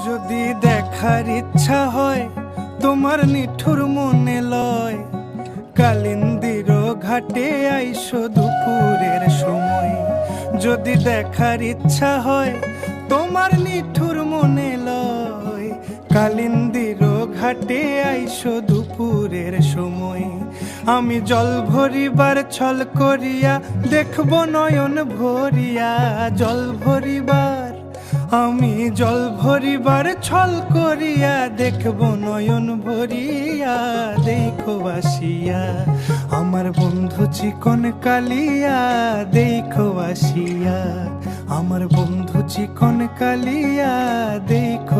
যদি দেখার ইচ্ছা হয় তোমার নিঠুর মনে লয়, কালিন্দির ঘাটে আইসো দুপুরের সময়। যদি দেখার ইচ্ছা হয় তোমার নিঠুর মনে লয়, কালিন্দির ঘাটে আইসো দুপুরের সময়। আমি জল ভরিবার ছল করিয়া দেখব নয়ন ভরিয়া, জল ভরিবার আমি জল ভরিবার ছল করিয়া দেখব নয়ন ভরিয়া। দেখো আসিয়া আমার বন্ধু চিকন কালিয়া, দেখো আসিয়া আমার বন্ধু চিকন কালিয়া, দেখো